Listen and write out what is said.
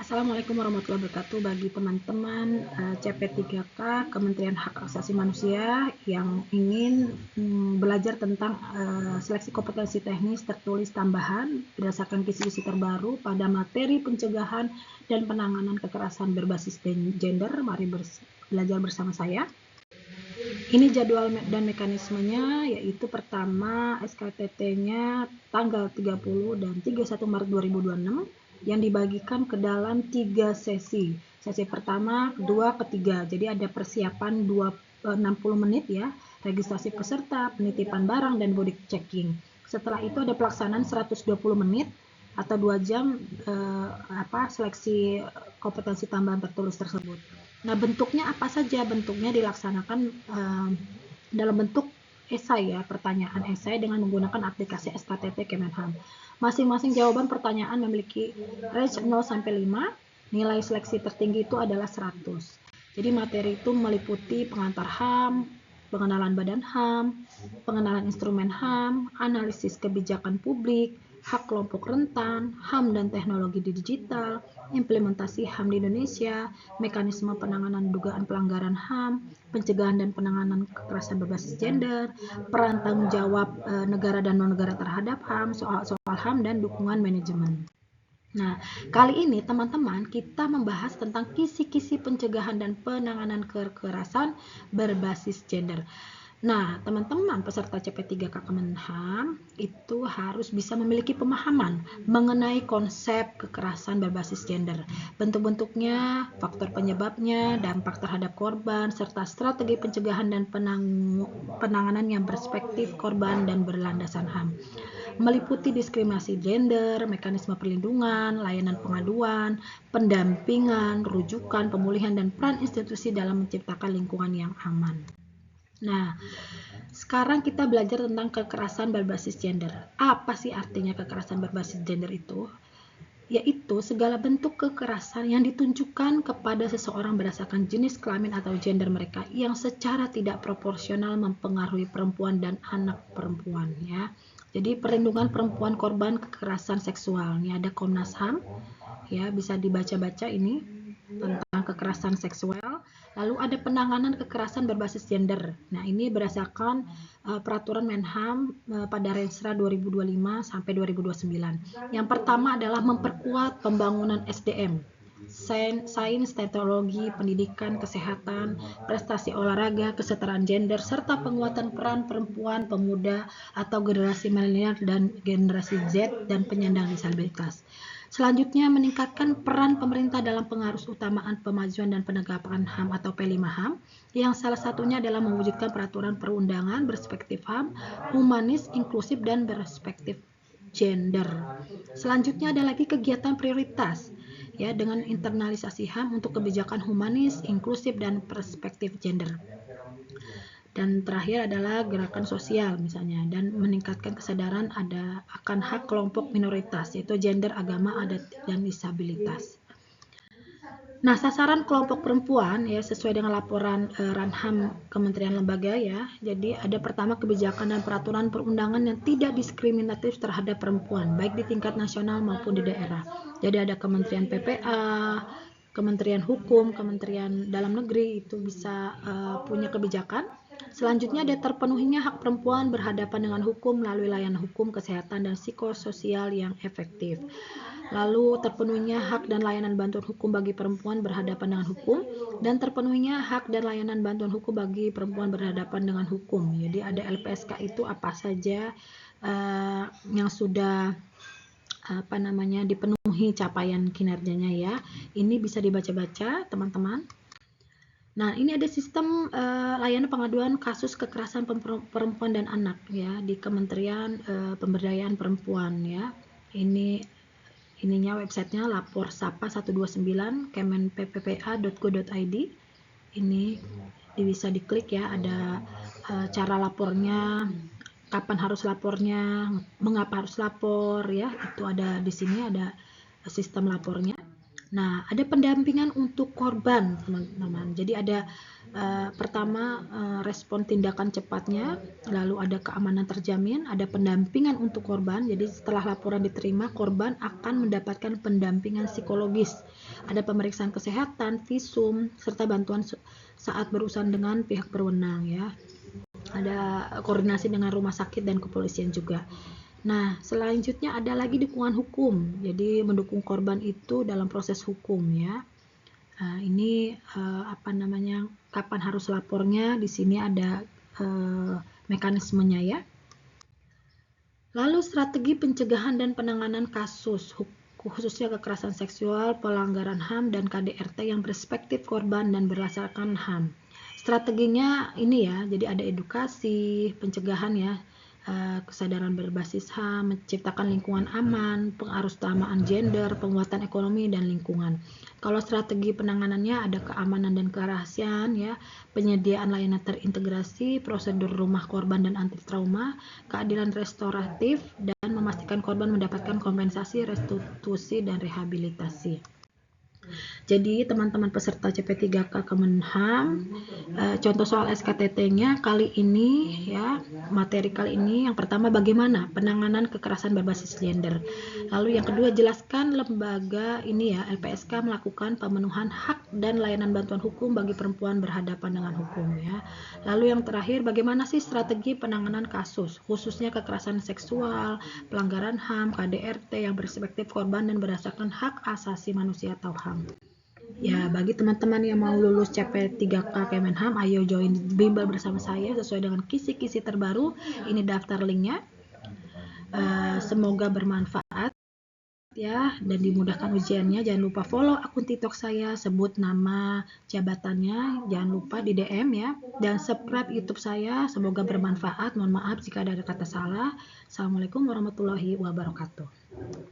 Assalamualaikum warahmatullahi wabarakatuh bagi teman-teman CP3K Kementerian Hak Asasi Manusia yang ingin belajar tentang seleksi kompetensi teknis tertulis tambahan berdasarkan kisi-kisi terbaru pada materi pencegahan dan penanganan kekerasan berbasis gender. Mari belajar bersama saya. Ini jadwal dan mekanismenya, yaitu pertama SKTT-nya tanggal 30 dan 31 Maret 2026 yang dibagikan ke dalam 3 sesi. Sesi pertama, kedua, ketiga. Jadi ada persiapan 60 menit ya, registrasi peserta, penitipan barang, dan body checking. Setelah itu ada pelaksanaan 120 menit atau 2 jam seleksi kompetensi tambahan tertulis tersebut. Nah, bentuknya apa saja? Bentuknya dilaksanakan dalam bentuk esai ya, pertanyaan esai dengan menggunakan aplikasi SKTT Kemenham. Masing-masing jawaban pertanyaan memiliki range 0 sampai 5. Nilai seleksi tertinggi itu adalah 100. Jadi materi itu meliputi pengantar HAM, pengenalan badan HAM, pengenalan instrumen HAM, analisis kebijakan publik, hak kelompok rentan, HAM dan teknologi digital, implementasi HAM di Indonesia, mekanisme penanganan dugaan pelanggaran HAM, pencegahan dan penanganan kekerasan berbasis gender, peran tanggung jawab negara dan non-negara terhadap HAM, soal HAM dan dukungan manajemen. Nah, kali ini teman-teman kita membahas tentang kisi-kisi pencegahan dan penanganan kekerasan berbasis gender. Nah, teman-teman peserta CP3K Kemenham itu harus bisa memiliki pemahaman mengenai konsep kekerasan berbasis gender, bentuk-bentuknya, faktor penyebabnya, dampak terhadap korban, serta strategi pencegahan dan penanganan yang berperspektif korban dan berlandasan HAM. Meliputi diskriminasi gender, mekanisme perlindungan, layanan pengaduan, pendampingan, rujukan, pemulihan, dan peran institusi dalam menciptakan lingkungan yang aman. Nah, sekarang kita belajar tentang kekerasan berbasis gender. Apa sih artinya kekerasan berbasis gender itu? Yaitu segala bentuk kekerasan yang ditunjukkan kepada seseorang berdasarkan jenis kelamin atau gender mereka yang secara tidak proporsional mempengaruhi perempuan dan anak perempuan ya. Jadi perlindungan perempuan korban kekerasan seksual. Ini ada Komnas HAM ya, bisa dibaca-baca ini tentang kekerasan seksual. Lalu ada penanganan kekerasan berbasis gender. Nah, ini berdasarkan peraturan Menham pada Renstra 2025 sampai 2029. Yang pertama adalah memperkuat pembangunan SDM, sains, teknologi, pendidikan, kesehatan, prestasi olahraga, kesetaraan gender, serta penguatan peran perempuan, pemuda, atau generasi milenial dan generasi Z dan penyandang disabilitas. Selanjutnya, meningkatkan peran pemerintah dalam pengaruh utamaan pemajuan dan penegakan HAM atau P5 HAM, yang salah satunya adalah mewujudkan peraturan perundangan berperspektif HAM, humanis, inklusif, dan berperspektif gender. Selanjutnya ada lagi kegiatan prioritas ya, dengan internalisasi HAM untuk kebijakan humanis, inklusif, dan perspektif gender. Dan terakhir adalah gerakan sosial misalnya, dan meningkatkan kesadaran akan hak kelompok minoritas, yaitu gender, agama, adat, dan disabilitas. Nah, sasaran kelompok perempuan ya sesuai dengan laporan Ranham Kementerian Lembaga ya. Jadi ada pertama kebijakan dan peraturan perundangan yang tidak diskriminatif terhadap perempuan, baik di tingkat nasional maupun di daerah. Jadi ada Kementerian PPA, Kementerian Hukum, Kementerian Dalam Negeri itu bisa punya kebijakan. Selanjutnya ada terpenuhinya hak perempuan berhadapan dengan hukum melalui layanan hukum, kesehatan, dan psikososial yang efektif. Lalu terpenuhinya hak dan layanan bantuan hukum bagi perempuan berhadapan dengan hukum, dan terpenuhinya hak dan layanan bantuan hukum bagi perempuan berhadapan dengan hukum. Jadi ada LPSK itu apa saja yang sudah dipenuhi capaian kinerjanya ya. Ini bisa dibaca-baca teman-teman. Nah, ini ada sistem layanan pengaduan kasus kekerasan perempuan dan anak ya di Kementerian Pemberdayaan Perempuan ya. Ininya websitenya laporsapa 129 kemenpppa.go.id. Ini bisa diklik ya, ada cara lapornya, kapan harus lapornya, mengapa harus lapor ya. Itu ada di sini, ada sistem lapornya. Nah, ada pendampingan untuk korban, teman-teman. Jadi ada pertama respon tindakan cepatnya, lalu ada keamanan terjamin, ada pendampingan untuk korban. Jadi setelah laporan diterima, korban akan mendapatkan pendampingan psikologis. Ada pemeriksaan kesehatan, visum, serta bantuan saat berurusan dengan pihak berwenang ya. Ada koordinasi dengan rumah sakit dan kepolisian juga. Nah, selanjutnya ada lagi dukungan hukum. Jadi mendukung korban itu dalam proses hukum ya. Ini kapan harus lapornya? Di sini ada mekanismenya ya. Lalu strategi pencegahan dan penanganan kasus khususnya kekerasan seksual, pelanggaran HAM dan KDRT yang berspektif korban dan berdasarkan HAM. Strateginya ini ya, jadi ada edukasi, pencegahan ya, kesadaran berbasis HAM, menciptakan lingkungan aman, pengarusutamaan gender, penguatan ekonomi dan lingkungan. Kalau strategi penanganannya ada keamanan dan kerahasiaan ya, penyediaan layanan terintegrasi, prosedur rumah korban dan anti trauma, keadilan restoratif dan memastikan korban mendapatkan kompensasi, restitusi dan rehabilitasi. Jadi teman-teman peserta CP3K Kemenham, contoh soal SKTT-nya kali ini ya, materi kali ini yang pertama bagaimana penanganan kekerasan berbasis gender. Lalu yang kedua jelaskan lembaga ini ya, LPSK melakukan pemenuhan hak dan layanan bantuan hukum bagi perempuan berhadapan dengan hukum ya. Lalu yang terakhir bagaimana sih strategi penanganan kasus khususnya kekerasan seksual, pelanggaran HAM, KDRT yang berspektif korban dan berdasarkan hak asasi manusia atau HAM. Ya, bagi teman-teman yang mau lulus CP3K Kemenham, ayo join bimbel bersama saya sesuai dengan kisi-kisi terbaru. Ini daftar linknya. Semoga bermanfaat ya dan dimudahkan ujiannya. Jangan lupa follow akun TikTok saya, sebut nama jabatannya, jangan lupa di DM ya, dan subscribe YouTube saya. Semoga bermanfaat. Mohon maaf jika ada kata salah. Assalamualaikum warahmatullahi wabarakatuh.